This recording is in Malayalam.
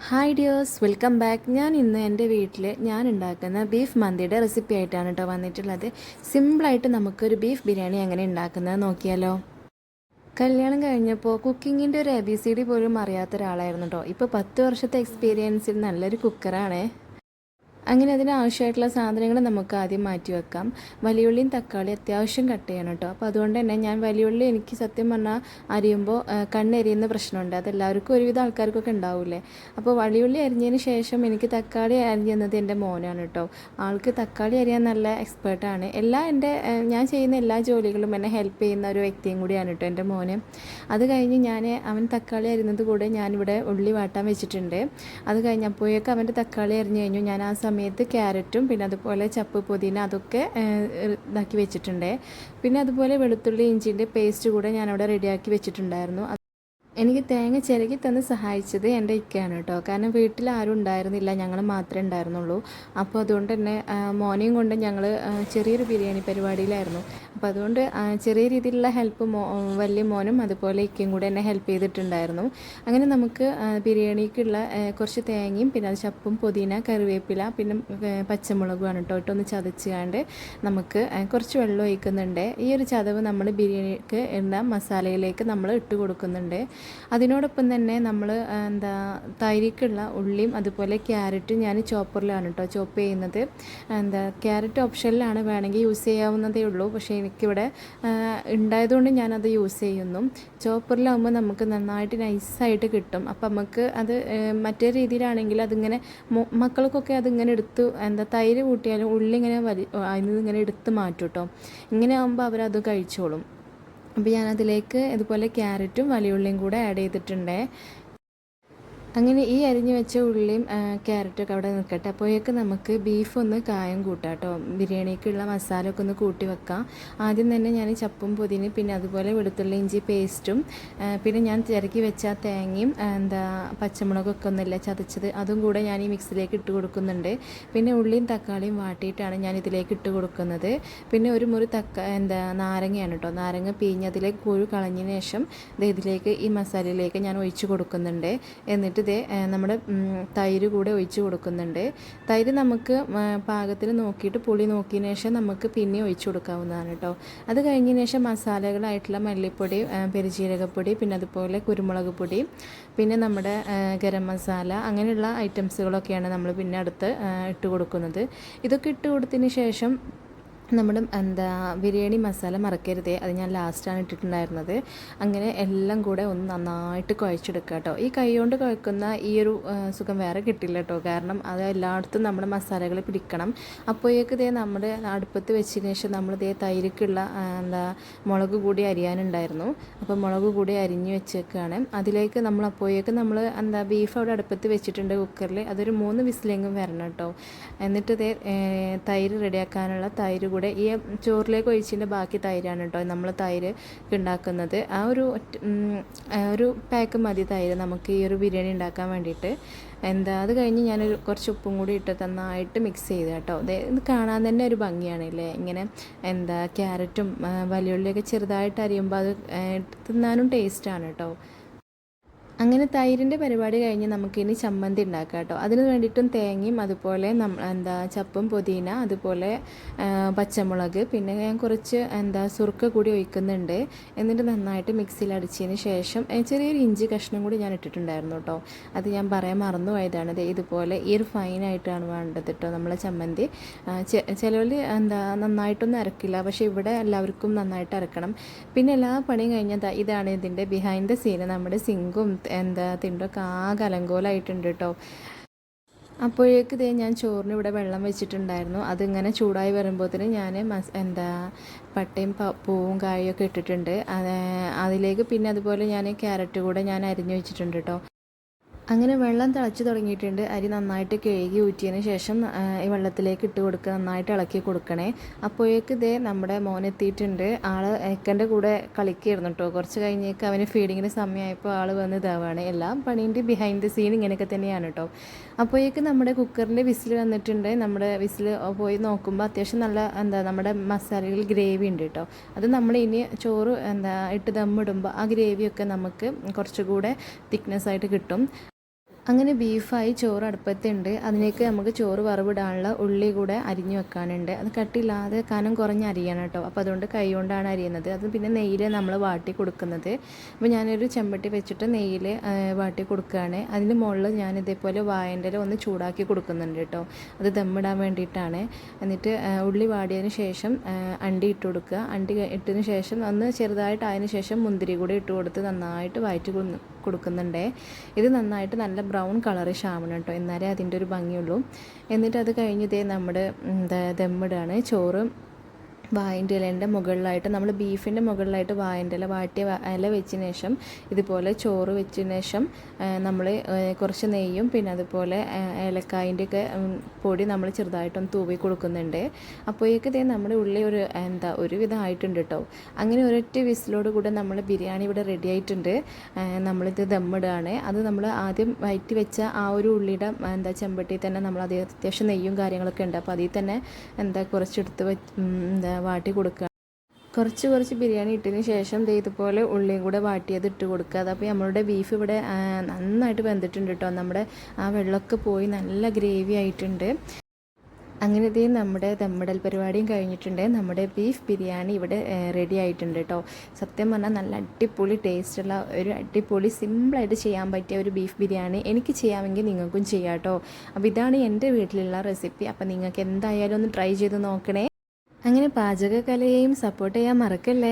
Hi dears, welcome back. ഞാൻ ഇന്ന് എൻ്റെ വീട്ടിൽ ഞാൻ ഉണ്ടാക്കുന്ന ബീഫ് മന്തിയുടെ റെസിപ്പി ആയിട്ടാണ് കേട്ടോ വന്നിട്ടുള്ളത്. സിമ്പിളായിട്ട് നമുക്കൊരു ബീഫ് ബിരിയാണി എങ്ങനെ ഉണ്ടാക്കുന്നത് നോക്കിയാലോ. കല്യാണം കഴിഞ്ഞപ്പോൾ കുക്കിങ്ങിൻ്റെ ഒരു ABCD പോലും അറിയാത്ത ഒരാളായിരുന്നു കേട്ടോ. ഇപ്പോൾ 10 വർഷത്തെ എക്സ്പീരിയൻസിൽ നല്ലൊരു കുക്കറാണ്. അങ്ങനെ അതിനാവശ്യമായിട്ടുള്ള സാധനങ്ങൾ നമുക്ക് ആദ്യം മാറ്റി വെക്കാം. വലിയുള്ളിയും തക്കാളി അത്യാവശ്യം കട്ട് ചെയ്യണം കേട്ടോ. അപ്പോൾ അതുകൊണ്ട് തന്നെ ഞാൻ വലിയുള്ളി എനിക്ക് സത്യം പറഞ്ഞാൽ അരിയുമ്പോൾ കണ്ണെരിയുന്ന പ്രശ്നമുണ്ട്. അതെല്ലാവർക്കും ഒരുവിധ ആൾക്കാർക്കൊക്കെ ഉണ്ടാവില്ലേ. അപ്പോൾ വലിയുള്ളി അരിഞ്ഞതിന് ശേഷം എനിക്ക് തക്കാളി അരിഞ്ഞത് എൻ്റെ മോനാണ് കേട്ടോ. ആൾക്ക് തക്കാളി അരിയാൻ നല്ല എക്സ്പേർട്ടാണ്. ഞാൻ ചെയ്യുന്ന എല്ലാ ജോലികളും എന്നെ ഹെൽപ്പ് ചെയ്യുന്ന ഒരു വ്യക്തിയും കൂടിയാണ് കേട്ടോ എൻ്റെ മോന്. അത് കഴിഞ്ഞ് അവൻ തക്കാളി അരിയുന്നത് കൂടെ ഞാനിവിടെ ഉള്ളി വാട്ടാൻ വെച്ചിട്ടുണ്ട്. അത് കഴിഞ്ഞപ്പോഴേക്കും അവൻ്റെ തക്കാളി അരിഞ്ഞ് കഴിഞ്ഞു. ഞാൻ ആ സമയത്ത് ക്യാരറ്റും പിന്നെ അതുപോലെ ചപ്പ് പുതിന അതൊക്കെ ഇതാക്കി വെച്ചിട്ടുണ്ട്. പിന്നെ അതുപോലെ വെളുത്തുള്ളി ഇഞ്ചിൻ്റെ പേസ്റ്റ് കൂടെ ഞാനവിടെ റെഡിയാക്കി വെച്ചിട്ടുണ്ടായിരുന്നു. എനിക്ക് തേങ്ങ ചിരകി തന്ന് സഹായിച്ചത് എൻ്റെ ഇക്കയാണ് കേട്ടോ. കാരണം വീട്ടിൽ ആരും ഉണ്ടായിരുന്നില്ല, ഞങ്ങൾ മാത്രമേ ഉണ്ടായിരുന്നുള്ളൂ. അപ്പോൾ അതുകൊണ്ട് തന്നെ മോനെയും കൊണ്ട് ഞങ്ങൾ ചെറിയൊരു ബിരിയാണി പരിപാടിയിലായിരുന്നു. അപ്പോൾ അതുകൊണ്ട് ചെറിയ രീതിയിലുള്ള ഹെൽപ്പ് വലിയ മോനും അതുപോലെ ഇക്കയും കൂടെ എന്നെ ഹെൽപ്പ് ചെയ്തിട്ടുണ്ടായിരുന്നു. അങ്ങനെ നമുക്ക് ബിരിയാണിക്കുള്ള കുറച്ച് തേങ്ങയും പിന്നെ അത് ചപ്പും പുതിന കറിവേപ്പില പിന്നെ പച്ചമുളകുമാണ് കേട്ടോ ഇട്ടൊന്ന് ചതച്ചുകൊണ്ട് നമുക്ക് കുറച്ച് വെള്ളം ഒഴിക്കുന്നുണ്ട്. ഈ ഒരു ചതവ് നമ്മൾ ബിരിയാണിക്ക് ഉള്ള മസാലയിലേക്ക് നമ്മൾ ഇട്ട് കൊടുക്കുന്നുണ്ട്. അതിനോടൊപ്പം തന്നെ നമ്മൾ തൈരിക്കുള്ള ഉള്ളിയും അതുപോലെ ക്യാരറ്റും ഞാൻ ചോപ്പറിലാണ് കേട്ടോ ചോപ്പ് ചെയ്യുന്നത്. ക്യാരറ്റ് ഓപ്ഷനിലാണ്, വേണമെങ്കിൽ യൂസ് ചെയ്യാവുന്നതേ ഉള്ളൂ. പക്ഷേ എനിക്കിവിടെ ഉണ്ടായതുകൊണ്ട് ഞാനത് യൂസ് ചെയ്യുന്നു. ചോപ്പറിലാകുമ്പോൾ നമുക്ക് നന്നായിട്ട് നൈസായിട്ട് കിട്ടും. അപ്പം നമുക്ക് അത് മറ്റേ രീതിയിലാണെങ്കിൽ അതിങ്ങനെ മക്കൾക്കൊക്കെ അതിങ്ങനെ തൈര് കൂട്ടിയാലും ഉള്ളി ഇങ്ങനെ അതിൽ ഇങ്ങനെ എടുത്ത് മാറ്റും കേട്ടോ. ഇങ്ങനെ ആകുമ്പോൾ അവരത് കഴിച്ചോളും. അപ്പോൾ ഞാനതിലേക്ക് ഇതുപോലെ ക്യാരറ്റും വലിയുള്ളിയും കൂടെ ആഡ് ചെയ്തിട്ടുണ്ട്. അങ്ങനെ ഈ അരിഞ്ഞു വെച്ച ഉള്ളിയും ക്യാരറ്റൊക്കെ അവിടെ നിൽക്കട്ടെ. അപ്പോഴേക്ക് നമുക്ക് ബീഫ് ഒന്ന് കായം കൂട്ടാം കേട്ടോ. ബിരിയാണിക്കുള്ള മസാല ഒക്കെ ഒന്ന് കൂട്ടി വെക്കാം. ആദ്യം തന്നെ ഞാൻ ചപ്പും പുതിനയും പിന്നെ അതുപോലെ വെളുത്തുള്ളി ഇഞ്ചി പേസ്റ്റും പിന്നെ ഞാൻ ചിരക്കി വെച്ച തേങ്ങയും പച്ചമുളകൊക്കെ ഒന്നുമില്ല ചതച്ചത് അതും കൂടെ ഞാൻ ഈ മിക്സിലേക്ക് ഇട്ട് കൊടുക്കുന്നുണ്ട്. പിന്നെ ഉള്ളിയും തക്കാളിയും വാട്ടിയിട്ടാണ് ഞാൻ ഇതിലേക്ക് ഇട്ട് കൊടുക്കുന്നത്. പിന്നെ ഒരു മുറി നാരങ്ങയാണ് കേട്ടോ. നാരങ്ങ പിഴിഞ്ഞതിലേക്ക് കുരു കളഞ്ഞതിന് ശേഷം ഇതിലേക്ക് ഈ മസാലയിലേക്ക് ഞാൻ ഒഴിച്ച് കൊടുക്കുന്നുണ്ട്. എന്നിട്ട് നമ്മുടെ തൈര് കൂടെ ഒഴിച്ച് കൊടുക്കുന്നുണ്ട്. തൈര് നമുക്ക് പാകത്തിന് നോക്കിയിട്ട് പുളി നോക്കിയതിന് ശേഷം നമുക്ക് പിന്നെ ഒഴിച്ച് കൊടുക്കാവുന്നതാണ് കേട്ടോ. അത് കഴിഞ്ഞതിന് ശേഷം മസാലകളായിട്ടുള്ള മല്ലിപ്പൊടി, പെരുജീരകപ്പൊടി പിന്നെ അതുപോലെ കുരുമുളക് പൊടി പിന്നെ നമ്മുടെ ഗരം മസാല അങ്ങനെയുള്ള ഐറ്റംസുകളൊക്കെയാണ് നമ്മൾ പിന്നെ അടുത്ത് ഇട്ട് കൊടുക്കുന്നത്. ഇതൊക്കെ ഇട്ട് കൊടുത്തതിന് ശേഷം നമ്മുടെ ബിരിയാണി മസാല മറക്കരുതേ, അത് ഞാൻ ലാസ്റ്റാണ് ഇട്ടിട്ടുണ്ടായിരുന്നത്. അങ്ങനെ എല്ലാം കൂടെ ഒന്ന് നന്നായിട്ട് കുഴച്ചെടുക്കുക കേട്ടോ. ഈ കൈ കൊണ്ട് കുഴക്കുന്ന ഈ ഒരു സുഖം വേറെ കിട്ടില്ല കേട്ടോ. കാരണം അത് എല്ലായിടത്തും നമ്മുടെ മസാലകൾ പിടിക്കണം. അപ്പോഴേക്ക് നമ്മുടെ അടുപ്പത്ത് വെച്ചതിന് ശേഷം നമ്മൾ തൈരിക്കുള്ള മുളക് കൂടി അരിയാനുണ്ടായിരുന്നു. അപ്പോൾ മുളക് കൂടി അരിഞ്ഞ് വെച്ചേക്കാണ്. അതിലേക്ക് അപ്പോഴേക്ക് നമ്മൾ ബീഫ് അവിടെ അടുപ്പത്ത് വെച്ചിട്ടുണ്ട് കുക്കറിൽ. അതൊരു 3 വിസിലെങ്കിലും വരണം കേട്ടോ. എന്നിട്ട് തൈര് റെഡിയാക്കാനുള്ള തൈര് കൂടെ ഈ ചോറിലേക്ക് ഒഴിച്ചതിൻ്റെ ബാക്കി തൈരാണ് കേട്ടോ നമ്മൾ തൈര് ഉണ്ടാക്കുന്നത്. ഒരു പാക്ക് മതി തൈര് നമുക്ക് ഈ ഒരു ബിരിയാണി ഉണ്ടാക്കാൻ വേണ്ടിയിട്ട്. അത് കഴിഞ്ഞ് ഞാനൊരു കുറച്ച് ഉപ്പും കൂടി ഇട്ട് നന്നായിട്ട് മിക്സ് ചെയ്ത് കേട്ടോ. ഇത് കാണാൻ തന്നെ ഒരു ഭംഗിയാണല്ലേ. ഇങ്ങനെ ക്യാരറ്റും വലിയുള്ളിയൊക്കെ ചെറുതായിട്ട് അരിയുമ്പോൾ അത് തിന്നാനും ടേസ്റ്റാണ് കേട്ടോ. അങ്ങനെ തൈരിൻ്റെ പരിപാടി കഴിഞ്ഞ് നമുക്കിനി ചമ്മന്തി ഉണ്ടാക്കാം കേട്ടോ. അതിന് വേണ്ടിയിട്ടും തേങ്ങയും അതുപോലെ ചപ്പും പുതിന അതുപോലെ പച്ചമുളക് പിന്നെ ഞാൻ കുറച്ച് സുർക്ക കൂടി ഒഴിക്കുന്നുണ്ട്. എന്നിട്ട് നന്നായിട്ട് മിക്സിയിൽ അടിച്ചതിന് ശേഷം ചെറിയൊരു ഇഞ്ചി കഷ്ണം കൂടി ഞാൻ ഇട്ടിട്ടുണ്ടായിരുന്നു കേട്ടോ. അത് ഞാൻ പറയാൻ മറന്നുപോയതാണ്. ഇതുപോലെ ഈ ഒരു ഫൈനായിട്ടാണ് വേണ്ടത് കേട്ടോ നമ്മളെ ചമ്മന്തി. ചിലവർ നന്നായിട്ടൊന്നും അരക്കില്ല, പക്ഷേ ഇവിടെ എല്ലാവർക്കും നന്നായിട്ട് അരക്കണം. പിന്നെ എല്ലാ പണിയും കഴിഞ്ഞാൽ ഇതാണ് ഇതിൻ്റെ ബിഹൈൻഡ് ദ സീന്. നമ്മുടെ സിങ്കും തിണ്ടൊക്കെ ആകെ അലങ്കോലമായിട്ടുണ്ട് കേട്ടോ. അപ്പോഴേക്ക് ഞാൻ ചോറിന് ഇവിടെ വെള്ളം വെച്ചിട്ടുണ്ടായിരുന്നു. അതിങ്ങനെ ചൂടായി വരുമ്പോഴത്തേന് ഞാൻ പട്ടയും പൂവും കായൊക്കെ ഇട്ടിട്ടുണ്ട്. അതിലേക്ക് പിന്നെ അതുപോലെ ഞാൻ ക്യാരറ്റ് കൂടെ ഞാൻ അരിഞ്ഞു വെച്ചിട്ടുണ്ട് കേട്ടോ. അങ്ങനെ വെള്ളം തിളച്ച് തുടങ്ങിയിട്ടുണ്ട്. അരി നന്നായിട്ട് കഴുകി ഊറ്റിയതിന് ശേഷം ഈ വെള്ളത്തിലേക്ക് ഇട്ട് കൊടുക്കുക, നന്നായിട്ട് ഇളക്കി കൊടുക്കണേ. അപ്പോഴേക്ക് നമ്മുടെ മോനെത്തിയിട്ടുണ്ട്. ഏക്കൻ്റെ കൂടെ കളിക്കുകയായിരുന്നു കേട്ടോ. കുറച്ച് കഴിഞ്ഞേക്ക് അവന് ഫീഡിങ്ങിന് സമയമായപ്പോൾ വന്ന് ഇതാവാണ്. എല്ലാം പണീൻ്റെ ബിഹൈൻഡ് ദ സീൻ ഇങ്ങനെയൊക്കെ തന്നെയാണ് കേട്ടോ. അപ്പോഴേക്ക് നമ്മുടെ കുക്കറിൻ്റെ വിസിൽ വന്നിട്ടുണ്ട്. നമ്മുടെ വിസിൽ പോയി നോക്കുമ്പോൾ അത്യാവശ്യം നല്ല നമ്മുടെ മസാലകൾ ഗ്രേവി ഉണ്ട് കേട്ടോ. അത് നമ്മൾ ഇനി ചോറ് ഇട്ട് ദമ്മിടുമ്പോൾ ആ ഗ്രേവിയൊക്കെ നമുക്ക് കുറച്ചുകൂടെ തിക്നെസ്സായിട്ട് കിട്ടും. അങ്ങനെ ബീഫായി ചോറ് അടുപ്പത്തുണ്ട്. അതിലേക്ക് നമുക്ക് ചോറ് വറവിടാനുള്ള ഉള്ളി കൂടെ അരിഞ്ഞു വെക്കാനുണ്ട്. അത് കട്ടിയില്ലാതെ കനം കുറഞ്ഞ് അരിയണം കേട്ടോ. അപ്പോൾ അതുകൊണ്ട് കൈ കൊണ്ടാണ് അരിയുന്നത്. അത് പിന്നെ നെയ്യിൽ നമ്മൾ വാട്ടി കൊടുക്കുന്നത്. അപ്പോൾ ഞാനൊരു ചെമ്പട്ടി വെച്ചിട്ട് നെയ്യിൽ വാട്ടി കൊടുക്കുകയാണ്. അതിന് മുകളിൽ ഞാൻ ഇതേപോലെ വാഴൻ്റെ ഇല ഒന്ന് ചൂടാക്കി കൊടുക്കുന്നുണ്ട് കേട്ടോ. അത് ദമ്മിടാൻ വേണ്ടിയിട്ടാണ്. എന്നിട്ട് ഉള്ളി വാടിയതിന് ശേഷം അണ്ടി ഇട്ട് കൊടുക്കുക. അണ്ടി ഇട്ടതിന് ശേഷം ഒന്ന് ചെറുതായിട്ട് അതിന് ശേഷം മുന്തിരി കൂടി ഇട്ട് കൊടുത്ത് നന്നായിട്ട് വഴറ്റി കൊടുക്കുന്നുണ്ട്. ഇത് നന്നായിട്ട് നല്ല ബ്രൗൺ കളറിഷ് ആവണം കേട്ടോ, എന്നാലേ അതിൻ്റെ ഒരു ഭംഗിയുള്ളൂ. എന്നിട്ട് അത് കഴിഞ്ഞ് നമ്മുടെ ദമ്മിടാണ്. ചോറ് വാഴൻ്റെ ഇലേൻ്റെ മുകളിലായിട്ട് നമ്മൾ ബീഫിൻ്റെ മുകളിലായിട്ട് വാഴൻ്റെ ഇല വാട്ടിയ ഇല വെച്ചതിന് ശേഷം ഇതുപോലെ ചോറ് വെച്ചതിന് ശേഷം നമ്മൾ കുറച്ച് നെയ്യും പിന്നെ അതുപോലെ ഏലക്കായൻ്റെ ഒക്കെ പൊടി നമ്മൾ ചെറുതായിട്ടൊന്ന് തൂവി കൊടുക്കുന്നുണ്ട്. അപ്പോഴേക്ക് നമ്മുടെ ഉള്ളി ഒരുവിധം ആയിട്ടുണ്ട് കേട്ടോ. അങ്ങനെ ഒരൊറ്റ വിസിലോട് കൂടെ നമ്മൾ ബിരിയാണി ഇവിടെ റെഡി ആയിട്ടുണ്ട്. നമ്മളിത് ദമ്മിടുകയാണ്. അത് നമ്മൾ ആദ്യം വയറ്റി വെച്ച ആ ഒരു ഉള്ളിയുടെ ചെമ്പട്ടി തന്നെ നമ്മൾ അത്യാവശ്യം നെയ്യും കാര്യങ്ങളൊക്കെ ഉണ്ട്. അപ്പോൾ അതിൽ തന്നെ കുറച്ചെടുത്ത് വാട്ടി കൊടുക്കുക. കുറച്ച് ബിരിയാണി ഇട്ടതിന് ശേഷം ഇതുപോലെ ഉള്ളിയും കൂടെ വാട്ടിയത് ഇട്ട് കൊടുക്കുക. അതപ്പോൾ നമ്മളുടെ ബീഫ് ഇവിടെ നന്നായിട്ട് വെന്തിട്ടുണ്ട് കേട്ടോ. നമ്മുടെ ആ വെള്ളമൊക്കെ പോയി നല്ല ഗ്രേവി ആയിട്ടുണ്ട്. അങ്ങനെ നമ്മുടെ ദമ്മിടൽ പരിപാടിയും കഴിഞ്ഞിട്ടുണ്ട്. നമ്മുടെ ബീഫ് ബിരിയാണി ഇവിടെ റെഡി ആയിട്ടുണ്ട് കേട്ടോ. സത്യം പറഞ്ഞാൽ നല്ല അടിപൊളി ടേസ്റ്റുള്ള ഒരു അടിപൊളി സിമ്പിളായിട്ട് ചെയ്യാൻ പറ്റിയ ഒരു ബീഫ് ബിരിയാണി എനിക്ക് ചെയ്യാമെങ്കിൽ നിങ്ങൾക്കും ചെയ്യാം കേട്ടോ. അപ്പോൾ ഇതാണ് എൻ്റെ വീട്ടിലുള്ള റെസിപ്പി. അപ്പോൾ നിങ്ങൾക്ക് എന്തായാലും ഒന്ന് ട്രൈ ചെയ്ത് നോക്കണേ. അങ്ങനെ പാചകകലയെയും സപ്പോർട്ട് ചെയ്യാൻ മറക്കല്ലേ.